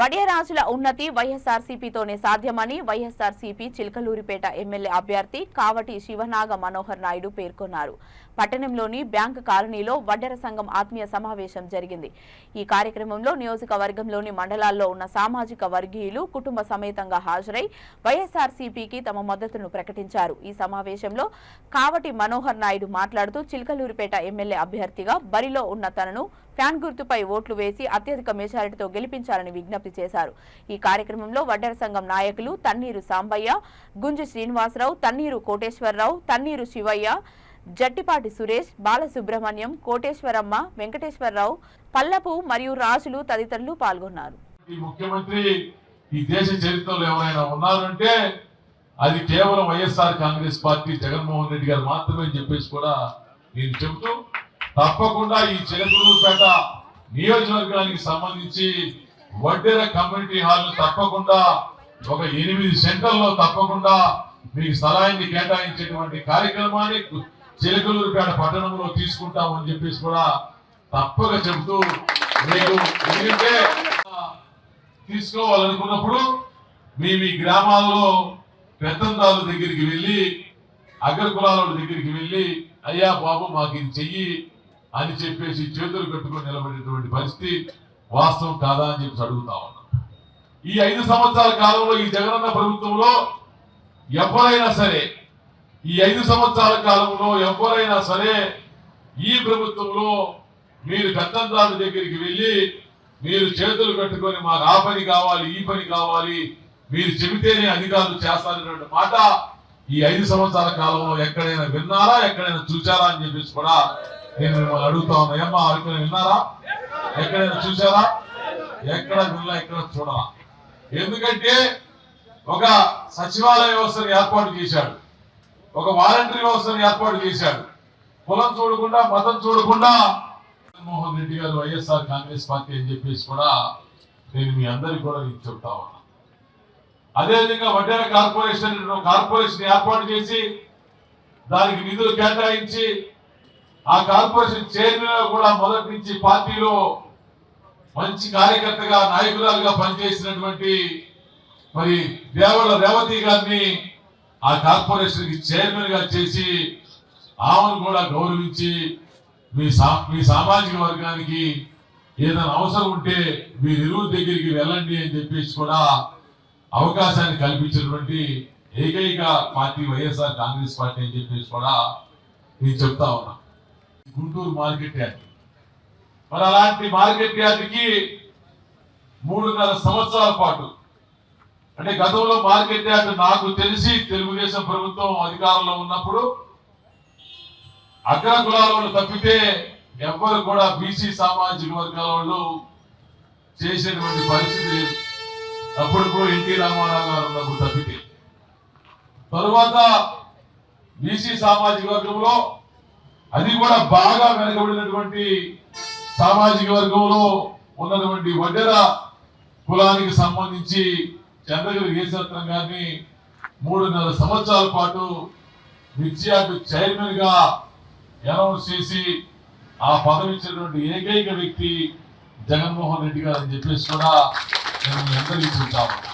వడియరాజుల ఉన్నతి వైఎస్ఆర్సీపీతోనే సాధ్యమని వైఎస్ఆర్సీపీ చిలకలూరిపేట ఎమ్మెల్యే అభ్యర్థి కావటి శివనాగ మనోహర్ నాయుడు పేర్కొన్నారు. పట్టణంలోని బ్యాంకు కాలనీలో వడ్డెర సంఘం ఆత్మీయ సమావేశం జరిగింది. ఈ కార్యక్రమంలో నియోజకవర్గంలోని మండలాల్లో ఉన్న సామాజిక వర్గీయులు కుటుంబ సమేతంగా హాజరై వైఎస్ఆర్సీపీకి తమ మద్దతును ప్రకటించారు. ఈ సమావేశంలో కావటి మనోహర్ నాయుడు మాట్లాడుతూ చిలకలూరిపేట ఎమ్మెల్యే అభ్యర్థిగా బరిలో ఉన్న తనను ఫ్యాన్ గుర్తుపై ఓట్లు వేసి అత్యధిక మెజారిటీతో గెలిపించాలని విజ్ఞప్తి చేశారు. ఈ కార్యక్రమంలో వడ్డెర సంఘం నాయకులు తన్నీరు సాంబయ్య, గుంజి శ్రీనివాసరావు, తన్నీరు కోటేశ్వరరావు, తన్నీరు శివయ్య, జట్టిపాటి సురేష్, బాలసుబ్రహ్మణ్యం, కోటేశ్వరమ్మ, వెంకటేశ్వరరావు, పల్లపు మరియు రాజులు తదితరులు పాల్గొన్నారు. ముఖ్యమంత్రి ఈ దేశ చరిత్రలో ఎవరైనా ఉన్నారంటే అది కేవలం వైఎస్ఆర్ కాంగ్రెస్ పార్టీ జగన్మోహన్ రెడ్డి గారు మాత్రమే చెప్పేసి కూడా నేను చెబుతూ తప్పకుండా ఈ చిలకలూరుపేట నియోజకవర్గానికి సంబంధించి వడ్డెర కమ్యూనిటీ హాల్ తప్పకుండా ఒక 8 సెంటర్లో తప్పకుండా మీకు స్థలాన్ని కేటాయించేటువంటి కార్యక్రమాన్ని చిలకలూరుపేట పట్టణంలో తీసుకుంటామని చెప్పేసి కూడా తప్పక చెబుతూ మీకు ఎందుకంటే తీసుకోవాలనుకున్నప్పుడు మీ గ్రామాలలో పెద్దందాల దగ్గరికి వెళ్ళి అగ్రకులాల దగ్గరికి వెళ్ళి అయ్యా బాబు మాకు ఇది చెయ్యి అని చెప్పేసి చేతులు కట్టుకొని నిలబడేటువంటి పరిస్థితి వాస్తవం కాదా అని చెప్పి అడుగుతా ఉన్నాం. ఈ 5 సంవత్సరాల కాలంలో ఈ జగనన్న ప్రభుత్వంలో ఎవరైనా సరే ఈ 5 సంవత్సరాల కాలంలో ఎవరైనా సరే ఈ ప్రభుత్వంలో మీరు పెద్దందాల దగ్గరికి వెళ్ళి మీరు చేతులు కట్టుకొని మాకు ఆ పని కావాలి ఈ పని కావాలి మీరు చెబితేనే అధికారులు చేస్తారనే మాట ఈ 5 సంవత్సరాల కాలంలో ఎక్కడైనా విన్నారా, ఎక్కడైనా చూసారా అని చెప్పేసి కూడా నేను మిమ్మల్ని అడుగుతా ఉన్నా. ఏమ్మా ఎక్కడైనా విన్నారా, ఎక్కడైనా చూసారా? ఎక్కడ వినలా, ఎక్కడ చూడరా. ఎందుకంటే ఒక సచివాలయ వ్యవస్థను ఏర్పాటు చేశాడు, ఒక వాలంటరీ వ్యవస్థను ఏర్పాటు చేశాడు. కులం చూడకుండా మతం చూడకుండా జగన్మోహన్ రెడ్డి గారు వైఎస్ఆర్ కాంగ్రెస్ పార్టీ అని చెప్పేసి కూడా నేను మీ అందరికీ కూడా నేను చెప్తా ఉన్నా. అదేవిధంగా వడ్డెర కార్పొరేషన్ ఏర్పాటు చేసి దానికి నిధులు కేటాయించి ఆ కార్పొరేషన్ చైర్మన్ కూడా మొదటి నుంచి పార్టీలో మంచి కార్యకర్తగా నాయకురాలుగా పనిచేసినటువంటి మరి దేవళ్ళ రేవతి గారిని ఆ కార్పొరేషన్ కి చైర్మన్ గా చేసి ఆమెను కూడా గౌరవించి మీ సామాజిక వర్గానికి ఏదైనా అవసరం ఉంటే మీ నిలువు దగ్గరికి వెళ్ళండి అని చెప్పేసి కూడా అవకాశాన్ని కల్పించినటువంటి ఏకైక పార్టీ వైఎస్ఆర్ కాంగ్రెస్ పార్టీ అని చెప్పేసి కూడా నేను చెప్తా ఉన్నా. గుంటూరు మార్కెట్ యార్డ్, మరి అలాంటి మార్కెట్ యార్డ్కి 3.5 సంవత్సరాల పాటు అంటే గతంలో మార్కెట్ యార్డ్ నాకు తెలిసి తెలుగుదేశం ప్రభుత్వం అధికారంలో ఉన్నప్పుడు అగ్ర కులాల వాళ్ళు తప్పితే ఎవ్వరు కూడా బీసీ సామాజిక వర్గాల వాళ్ళు చేసేటువంటి పరిస్థితి లేదు. అప్పుడు ఎన్టీ రామారావు గారు ఉన్నప్పుడు తప్పితే తరువాత బీసీ సామాజిక వర్గంలో అది కూడా బాగా వెనకబడినటువంటి సామాజిక వర్గంలో ఉన్నటువంటి వడ్డెర కులానికి సంబంధించి చంద్రగిరి కేశరత్నం గారిని 3.5 సంవత్సరాల పాటు మిర్చియార్డు చైర్మన్ గా అనౌన్స్ చేసి ఆ పదవి ఇచ్చినటువంటి ఏకైక వ్యక్తి జగన్మోహన్ రెడ్డి గారు అని చెప్పేసి కూడా నేను మీ అందరికీ చెప్తాను.